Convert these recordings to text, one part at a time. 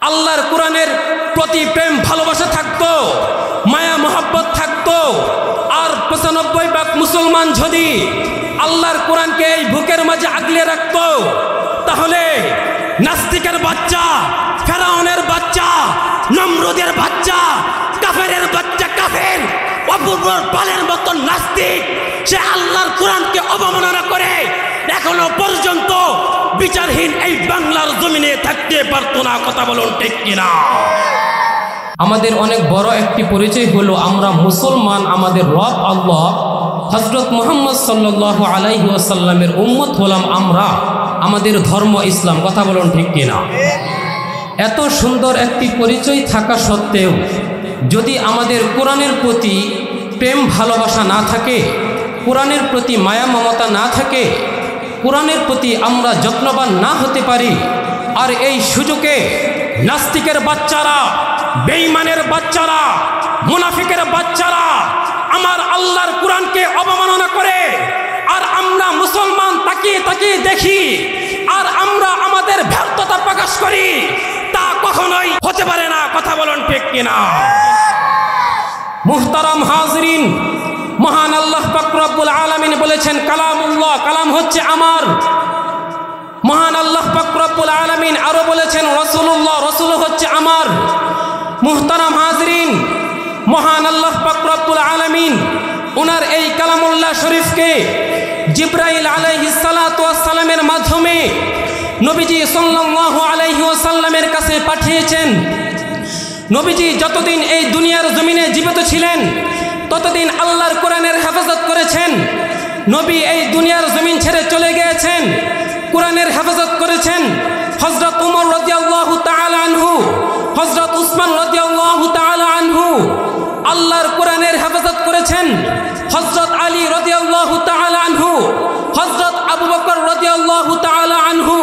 আল্লাহর কোরআনের প্রতি প্রেম ভালোবাসা থাকতো, মায়া মোহাব্বত থাকতো, আর ৯৫ মুসলমান যদি আল্লাহর কোরআনকে এই বুকের মাঝে আগলে রাখতো, তাহলে নাস্তিকের বাচ্চা, ফেরাউনের বাচ্চা, নমরুদের বাচ্চা, কাফেরের বাচ্চা, কাফের অপূর্ব পালের মতন নাস্তিক, সে আল্লাহর কোরআনকে অবমাননা করে এখনো পর্যন্ত বিচারহীন এই বাংলার জমিনে থাকতে পারতো না। কথা বলুন ঠিক কিনা? আমাদের অনেক বড় একটি পরিচয় হলো আমরা মুসলমান, আমাদের রব আল্লাহ, হযরত মুহাম্মদ সাল্লাল্লাহু আলাইহি ওয়াসাল্লামের উম্মত হলাম আমরা, আমাদের ধর্ম ইসলাম। কথা বলুন ঠিক কিনা? এত সুন্দর একটি পরিচয় থাকা সত্ত্বেও যদি আমাদের কোরআনের প্রতি প্রেম ভালোবাসা না থাকে, কোরআনের প্রতি মায়া মমতা না থাকে, কোরআনের প্রতি আমরা যত্নবান না হতে পারি, আর এই সুযোগে নাস্তিকের বাচ্চারা, বেঈমানের বাচ্চারা, মুনাফিকের বাচ্চারা আমার আল্লাহর কোরআনকে অবমাননা করে, আর আমরা মুসলমান তাকিয়ে তাকিয়ে দেখি, আর আমরা আমাদের ব্যর্থতা প্রকাশ করি, তা কখনোই হতে পারে না। কথা বলুন ঠিক কিনা? মুহতারাম হাজরিন, মহান আল্লাহ পাক রব্বুল আলামিন বলেছেন কালামুল্লাহ, কালাম হচ্ছে আমার। মহান আল্লাহ পাক রব্বুল আলামিন আরো বলেছেন রাসূলুল্লাহ, রাসূল হচ্ছে আমার। মুহতারাম হাজরিন, মহান আল্লাহ পাক রব্বুল আলামিন ওনার এই কালামুল্লাহ শরীফকে জিবরাইল আলাইহিস সালাতু ওয়াস সালামের মাধ্যমে নবীজি সাল্লাল্লাহু আলাইহি ওয়াসাল্লামের কাছে পাঠিয়েছেন। নবীজি যতদিন এই দুনিয়ার জমিনে জীবিত ছিলেন ততদিন আল্লাহর কোরআনের হেফাজত করেছেন। নবী এই দুনিয়ার জমিন ছেড়ে চলে গিয়েছেন, কোরআনের হেফাজত করেছেন। হযরত উমর রাদিয়াল্লাহু তাআলা আনহু, হযরত উসমান রাদিয়াল্লাহু তাআলা আনহু আল্লাহর কোরআনের হেফাজত করেছেন। হযরত আলী রাদিয়াল্লাহু তাআলা আনহু, হযরত আবু বকর রাদিয়াল্লাহু তাআলা আনহু,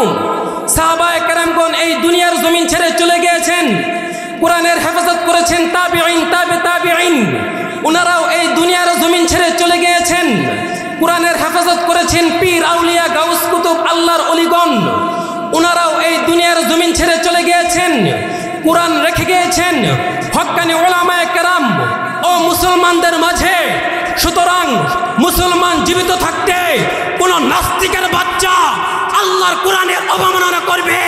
সাহাবায়ে কেরামগণ এই দুনিয়ার জমিন ছেড়ে চলে গিয়েছেন, কোরআনের হেফাজত করেছেন। তাবিঈন, তাবিঈন ওনারাও এই দুনিয়ার জমিন ছেড়ে চলে গিয়েছেন, কোরআনের হেফাজত করেছেন। পীর আউলিয়া গাউস কুতুব আল্লাহর ওলিগণ ওনারাও এই দুনিয়ার জমিন ছেড়ে চলে গিয়েছেন, কোরআন রেখে গিয়েছেন। হক্কানি উলামায়ে কেরাম ও মুসলমানদের মাঝে, সুতরাং মুসলমান জীবিত থাকতে কোন নাস্তিকের বাচ্চা আল্লাহর কোরআনের অবমাননা করবে,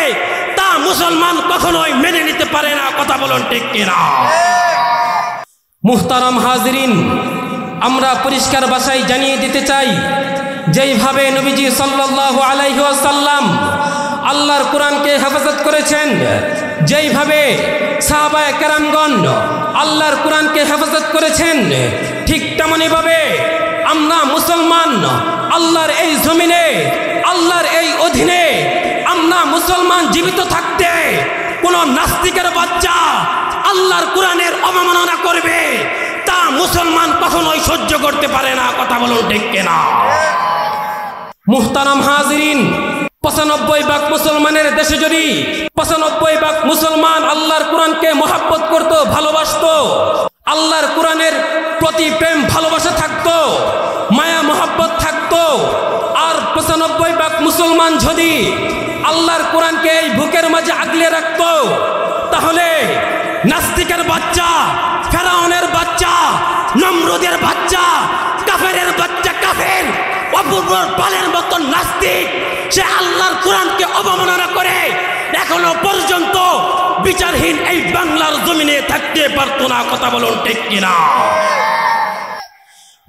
তা মুসলমান কখনোই মেনে নিতে পারে না। কথা বলুন ঠিক কিনা? মুহতারাম হাজরিন, আমরা পরিষ্কার ভাষায় জানিয়ে দিতে চাই, যেইভাবে নবীজি সাল্লাল্লাহু আলাইহি ওয়াসাল্লাম আল্লাহর কোরআনকে হেফাজত করেছেন, যেইভাবে সাহাবায়ে কেরামগণ আল্লাহর কোরআনকে হেফাজত করেছেন, ঠিক তেমনিভাবে আমরা মুসলমান আল্লাহর এই জমিনে, আল্লাহর এই অধীনে আমরা মুসলমান জীবিত থাকতে কোন নাস্তিকের বাচ্চা আল্লাহর কোরআনের অবমাননা করবে, তা মুসলমান কখনোই সহ্য করতে পারে না। কথা বলুন ঠিক কিনা? মুহতারাম হাজরিন, ৯৫ মুসলমানের দেশে যদি ৯৫ মুসলমান আল্লাহর কোরআনকে মহব্বত করত, ভালোবাসত, আল্লাহর কোরআনের প্রতি প্রেম ভালোবাসা থাকতো, মায়া মোহাব্বত থাকতো, আর ৯৫ মুসলমান যদি আল্লাহর কোরআনকে এই বুকের মাঝে আগলে রাখতো, তাহলে নাস্তিকের বাচ্চা, ফেরাউনের বাচ্চা, নমরুদের বাচ্চা, কাফেরের বাচ্চা, কাফের অপূর্ব পালের মতন নাস্তিক, সে আল্লাহর কোরআনকে অবমাননা করে এখনো পর্যন্ত বিচারহীন এই বাংলার জমিনে থাকতে পারতো না। কথা বলুন ঠিক কিনা?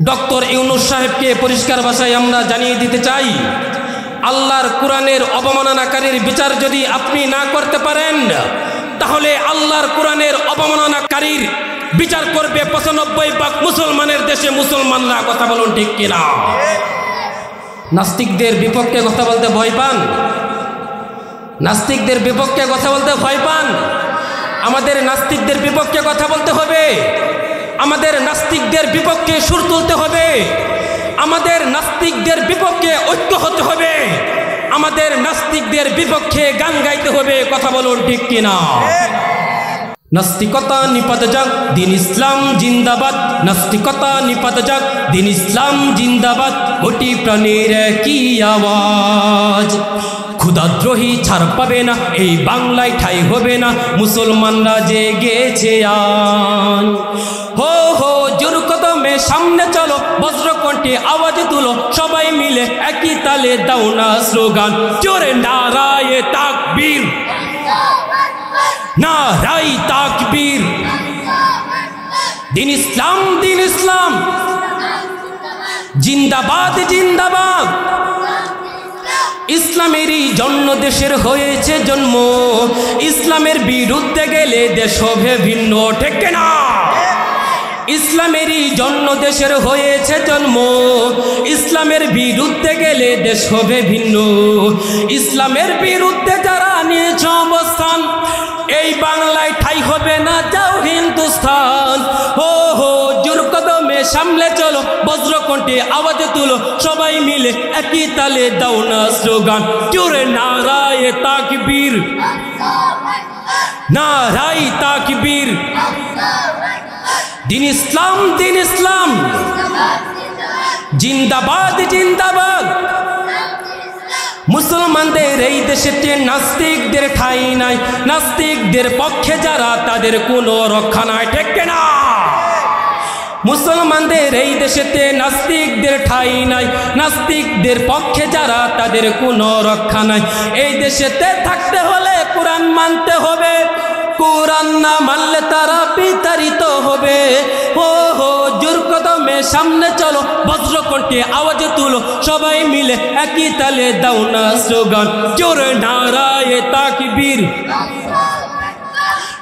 ডক্টর ইউনূস সাহেবকে পরিষ্কার ভাষায় আমরা জানিয়ে দিতে চাই, আল্লাহর কোরআনের অবমাননাকারীর বিচার যদি আপনি না করতে পারেন, তাহলে আল্লাহর কোরআনের অবমাননাকারীর বিচার করবে ৯৫ মুসলমানের দেশে মুসলমানরা। কথা বলুন ঠিক কিনা? নাস্তিকদের বিপক্ষে কথা বলতে ভয় পান? নাস্তিকদের বিপক্ষে কথা বলতে ভয় পান? আমাদের নাস্তিকদের বিপক্ষে কথা বলতে হবে, আমাদের নাস্তিকদের বিপক্ষে সুর তুলতে হবে, আমাদের নাস্তিকদের বিপক্ষে ঐক্য হতে হবে, আমাদের নাস্তিকদের বিপক্ষে গান গাইতে হবে। কথা বলুন ঠিক কিনা? নাস্তিকতা নিপাত যাক, দিন ইসলাম জিন্দাবাদ। নাস্তিকতা নিপাত যাক, দিন ইসলাম জিন্দাবাদ। কোটি প্রাণীর কি আওয়াজ, ক্ষুধাদ্রোহী ছাড় পাবে না, এই বাংলায় ঠাই হবে না, মুসলমানরা জেগেছে আজ। হো হো জোর কদমে সামনে চলো, বজ্রকণ্ঠে আওয়াজ তুলো, সবাই মিলে একই তালে দাও না স্লোগান, জোরে নারায়ে তাকবীর, নারায়ে তাকবীর। দিন ইসলাম, দিন ইসলাম, জিন্দাবাদ জিন্দাবাদ। ইসলামেরই জন্য দেশের হয়েছে জন্ম, ইসলামের বিরুদ্ধে গেলে দেশ হবে ভিন্ন, ঠিক না? ইসলামেরই জন্য দেশের হয়েছে জন্ম, ইসলামের বিরুদ্ধে গেলে দেশ হবে ভিন্ন। ইসলামের বিরুদ্ধে যারা নিয়েছে অবস্থান, এই বাংলায় ঠাই হবে না, যাও হিন্দুস্তান। হো হো জোর কদমে সামনে চলো, বজ্রকণ্ঠে আওয়াজ তুলো, সবাই মিলে একই তালে দাও না স্লোগান, জোরে নারায়ে তাকবীর, নারায়ে তাকবীর। দিন ইসলাম, দিন ইসলাম, জিন্দাবাদ জিন্দাবাদ। মুসলমানদের এই দেশেতে নাস্তিকদের ঠাঁই নাই, নাস্তিকদের পক্ষে যারা তাদের কোনো রক্ষা নাই, ঠিক না? মুসলমানদের এই দেশেতে নাস্তিকদের ঠাঁই নাই, নাস্তিকদের পক্ষে যারা তাদের কোনো রক্ষা নাই। এই দেশেতে থাকতে হলে কোরআন মানতে হবে, কোরআন না মানলে তারা বিতাড়িত হবে। হো হো জোর কদমে সামনে চলো, বজ্রকণ্ঠে আওয়াজ তুলো, সবাই মিলে একই তালে দাও না স্লোগান, জোরে নারায়ে তাকবীর,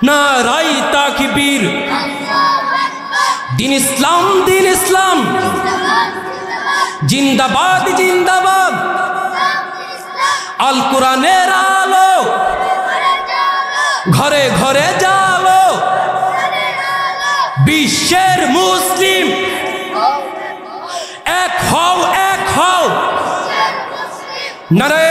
নারায়ে তাকবীর। দিন ইসলাম, দিন ইসলাম, জিন্দাবাদ জিন্দাবাদ। আল কোরআনের আলো ঘরে ঘরে জালো, বিশ্বের মুসলিম এক হও, এক হও, নারে